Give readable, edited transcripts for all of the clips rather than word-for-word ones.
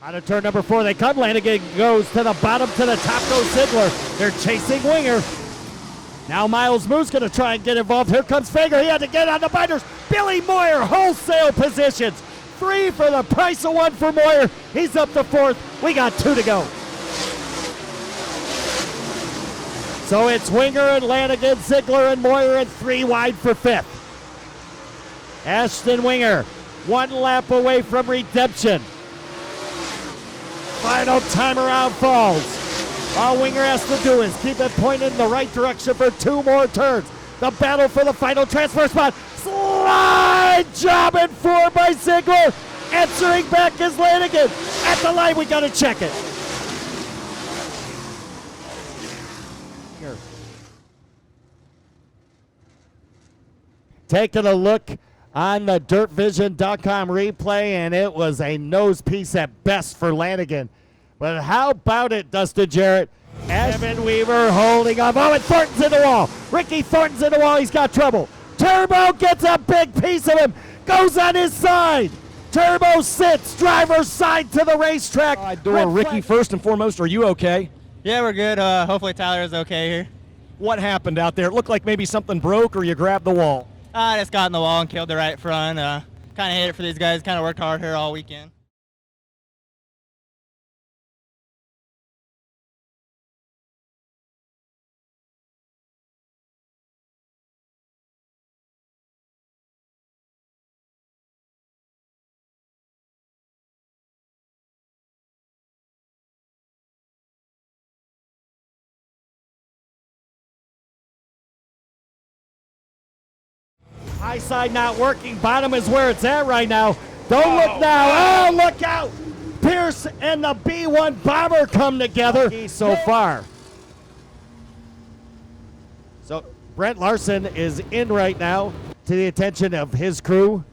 Out of turn number 4 they come. Lanigan goes to the bottom, to the top goes Ziegler. They're chasing Winger. Now Miles Moo's going to try and get involved. Here comes Fager. He had to get on the binders. Billy Moyer, wholesale positions. 3 for the price of 1 for Moyer. He's up to 4th. We got 2 to go. So it's Winger and Lanigan, Ziegler and Moyer, and 3 wide for 5th. Ashton Winger, 1 lap away from redemption. Final time around falls. All Winger has to do is keep it pointed in the right direction for 2 more turns. The battle for the final transfer spot. Slide job in 4 by Ziegler. Answering back is Lanigan. At the line, we got to check it. Taking a look on the DIRTVision.com replay, and it was a nose piece at best for Lanigan. But how about it, Dustin Jarrett? Evan Weaver holding up. Oh, and Thornton's in the wall. Ricky Thornton's in the wall. He's got trouble. Turbo gets a big piece of him. Goes on his side. Turbo sits. Driver's side to the racetrack. Ricky, first and foremost, are you okay? Yeah, we're good. Hopefully Tyler is okay here. What happened out there? It looked like maybe something broke or you grabbed the wall. I just got in the wall and killed the right front. Kind of hit it for these guys. Kind of worked hard here all weekend. High side not working. Bottom is where it's at right now. Don't look now. Oh, look out. Pierce and the B1 Bomber come together so far. So Brent Larson is in right now to the attention of his crew.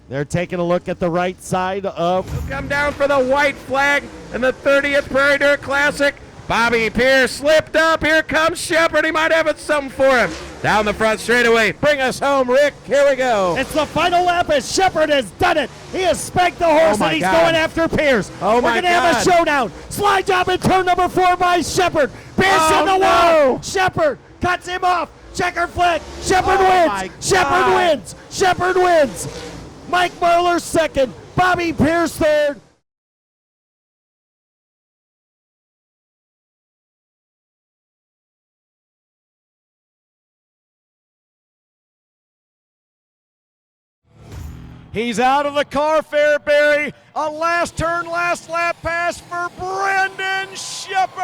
They're taking a look at the right side of. Come down for the white flag in the 30th Prairie Dirt Classic. Bobby Pierce slipped up. Here comes Shepard. He might have something for him. Down the front straightaway. Bring us home, Rick. Here we go. It's the final lap as Shepard has done it. He has spanked the horse and he's going after Pierce. We're going to have a showdown. Slide job in turn number 4 by Shepard. Pierce in the wall. Shepard cuts him off. Checkered flag. Shepard wins. Shepard wins. Shepard wins. Mike Marler second. Bobby Pierce third. He's out of the car, Fairbury. A last turn, last lap pass for Brendan Shepard.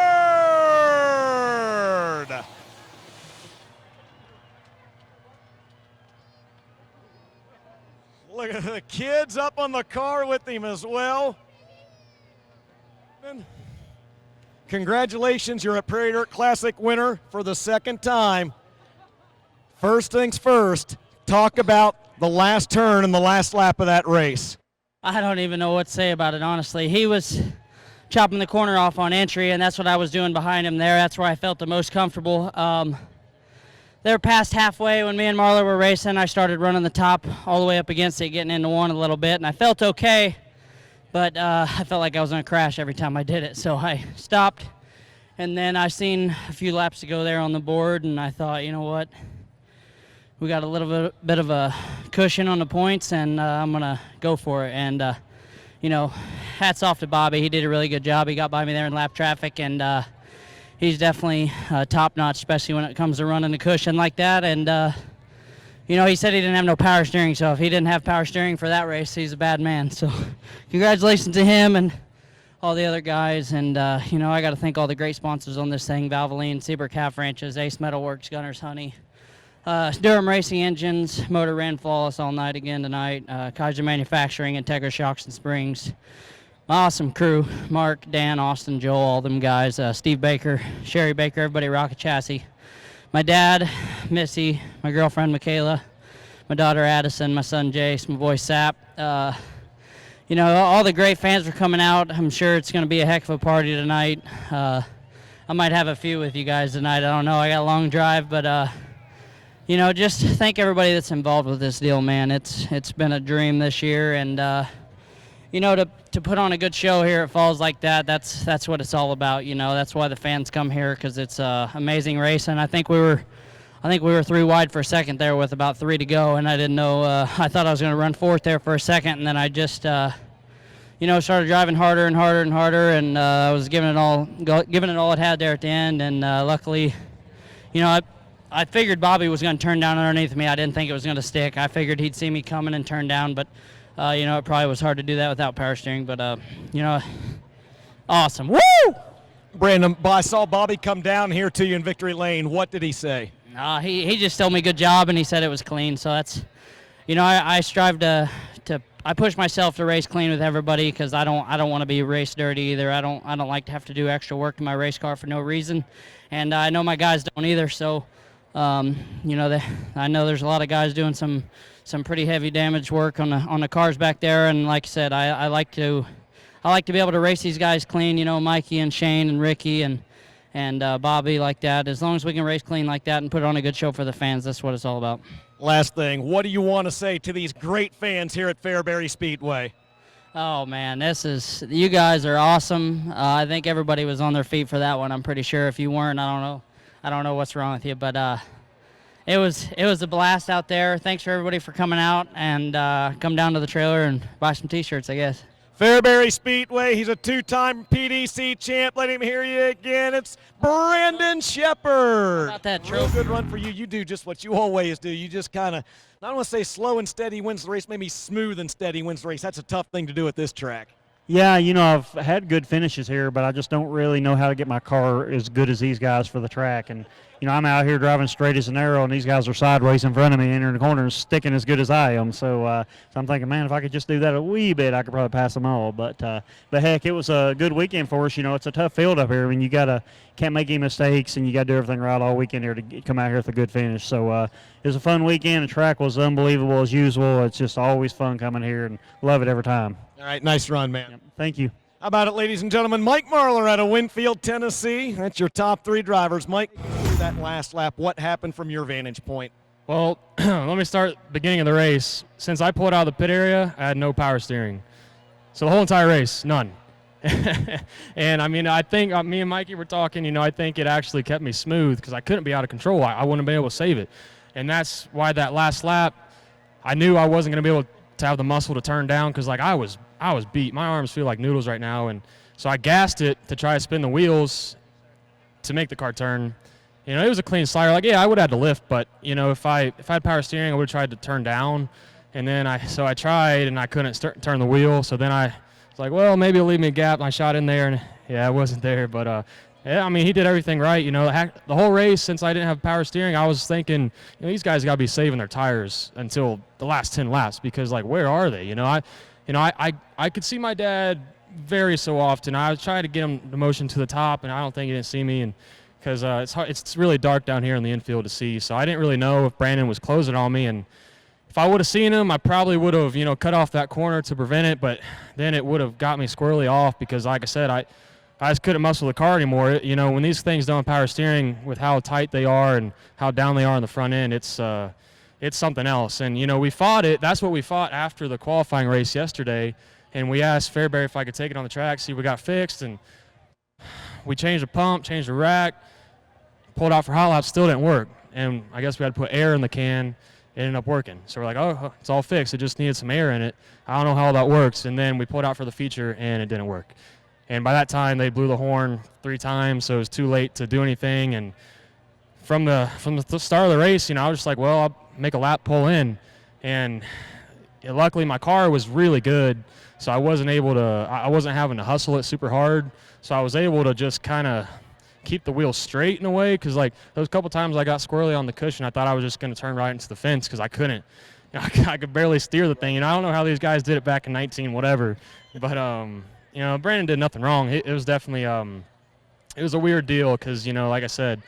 Look at the kids up on the car with him as well. And congratulations, you're a Prairie Dirt Classic winner for the 2nd time. First things first, talk about the last turn and the last lap of that race. I don't even know what to say about it, honestly. He was chopping the corner off on entry, and that's what I was doing behind him there. That's where I felt the most comfortable. They were past halfway when me and Marler were racing. I started running the top all the way up against it, getting into one a little bit, and I felt okay, but I felt like I was going to crash every time I did it. So I stopped, and then I seen a few laps to go there on the board, and I thought, you know what? We got a little bit of a cushion on the points, and I'm going to go for it. And, you know, hats off to Bobby. He did a really good job. He got by me there in lap traffic, and he's definitely top-notch, especially when it comes to running the cushion like that. And, you know, he said he didn't have no power steering, so if he didn't have power steering for that race, he's a bad man. So congratulations to him and all the other guys. And, you know, I got to thank all the great sponsors on this thing: Valvoline, Seabrook Calf Ranches, Ace Metalworks, Gunner's Honey, Durham Racing Engines, Motor ran flawless all night again tonight. Kaiser Manufacturing, Integra Shocks and Springs. My awesome crew: Mark, Dan, Austin, Joel, all them guys. Steve Baker, Sherry Baker, everybody at Rocket Chassis. My dad, Missy, my girlfriend Michaela, my daughter Addison, my son Jace, my boy Sap. You know, all the great fans are coming out. I'm sure it's going to be a heck of a party tonight. I might have a few with you guys tonight. I don't know. I got a long drive, but you know, just thank everybody that's involved with this deal, man. It's been a dream this year, and to put on a good show here at Falls like that, that's what it's all about. That's why the fans come here, because it's an amazing race. And I think we were 3 wide for a second there with about 3 to go, and I didn't know. I thought I was going to run fourth there for a second, and then I just started driving harder and harder and harder, and I was giving it all it had there at the end. And luckily, I figured Bobby was going to turn down underneath me. I didn't think it was going to stick. I figured he'd see me coming and turn down, but it probably was hard to do that without power steering. But awesome. Woo! Brandon, I saw Bobby come down here to you in victory lane. What did he say? He just told me good job, and he said it was clean. So that's, I strive to I push myself to race clean with everybody, because I don't want to be race dirty either. I don't like to have to do extra work in my race car for no reason, and I know my guys don't either. So I know there's a lot of guys doing some pretty heavy damage work on the cars back there, and like I said, I like to be able to race these guys clean. Mikey and Shane and Ricky and Bobby like that. As long as we can race clean like that and put on a good show for the fans, that's what it's all about. Last thing, what do you want to say to these great fans here at Fairbury Speedway? Oh man, you guys are awesome. I think everybody was on their feet for that one. I'm pretty sure. If you weren't, I don't know what's wrong with you, but it was a blast out there. Thanks for everybody for coming out, and come down to the trailer and buy some t-shirts, I guess. Fairbury Speedway, he's a 2-time PDC champ. Let him hear you again. It's Brandon Shepard. About that Real trophy. good run for you. You do just what you always do. You just kind of, I don't want to say slow and steady wins the race, maybe smooth and steady wins the race. That's a tough thing to do at this track. Yeah, I've had good finishes here, but I just don't really know how to get my car as good as these guys for the track. And, I'm out here driving straight as an arrow, and these guys are sideways in front of me, entering the corner and sticking as good as I am. So I'm thinking, man, if I could just do that a wee bit, I could probably pass them all. But heck, it was a good weekend for us. It's a tough field up here. I mean, you can't make any mistakes, and you got to do everything right all weekend here to come out here with a good finish. So it was a fun weekend. The track was unbelievable as usual. It's just always fun coming here, and love it every time. All right, nice run, man. Yep, thank you. How about it, ladies and gentlemen? Mike Marlar out of Winfield, Tennessee. That's your top 3 drivers. Mike, that last lap, what happened from your vantage point? Well, let me start beginning of the race. Since I pulled out of the pit area, I had no power steering. So the whole entire race, none. And I think me and Mikey were talking, I think it actually kept me smooth because I couldn't be out of control. I wouldn't have been able to save it. And that's why that last lap, I knew I wasn't going to be able to have the muscle to turn down, because I was beat. My arms feel like noodles right now. And so I gassed it to try to spin the wheels to make the car turn. It was a clean slider. I would have had to lift, but if I had power steering, I would have tried to turn down. And then I tried, and I couldn't turn the wheel. So then I was like, well, maybe it'll leave me a gap. And I shot in there, and it wasn't there. But he did everything right. The whole race, since I didn't have power steering, I was thinking, these guys got to be saving their tires until the last 10 laps, because where are they? I could see my dad very so often. I was trying to get him the motion to the top, and I don't think he didn't see me. And because it's really dark down here in the infield to see. So I didn't really know if Brandon was closing on me. And if I would have seen him, I probably would have, cut off that corner to prevent it. But then it would have got me squarely off, because, like I said, I just couldn't muscle the car anymore. When these things don't have power steering, with how tight they are and how down they are on the front end, it's something else. And, we fought it. That's what we fought after the qualifying race yesterday. And we asked Fairbury if I could take it on the track, see what we got fixed. And we changed the pump, changed the rack, pulled out for hot laps, still didn't work. And I guess we had to put air in the can. It ended up working. So we're like, oh, it's all fixed. It just needed some air in it. I don't know how that works. And then we pulled out for the feature, and it didn't work. And by that time, they blew the horn 3 times, so it was too late to do anything. And from the start of the race, I was just like, well, I'll make a lap, pull in. And luckily, my car was really good, so I wasn't having to hustle it super hard. So I was able to just kind of keep the wheels straight in a way, because those couple times I got squirrely on the cushion, I thought I was just going to turn right into the fence, because I couldn't. I could barely steer the thing. I don't know how these guys did it back in 19 whatever, but Brandon did nothing wrong. It was definitely it was a weird deal, because like I said,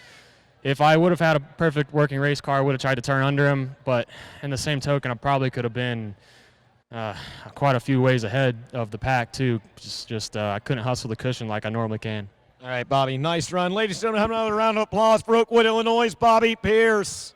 if I would have had a perfect working race car, I would have tried to turn under him. But in the same token, I probably could have been quite a few ways ahead of the pack too. Just I couldn't hustle the cushion like I normally can. All right, Bobby, nice run. Ladies and gentlemen, have another round of applause for Oakwood, Illinois' Bobby Pierce.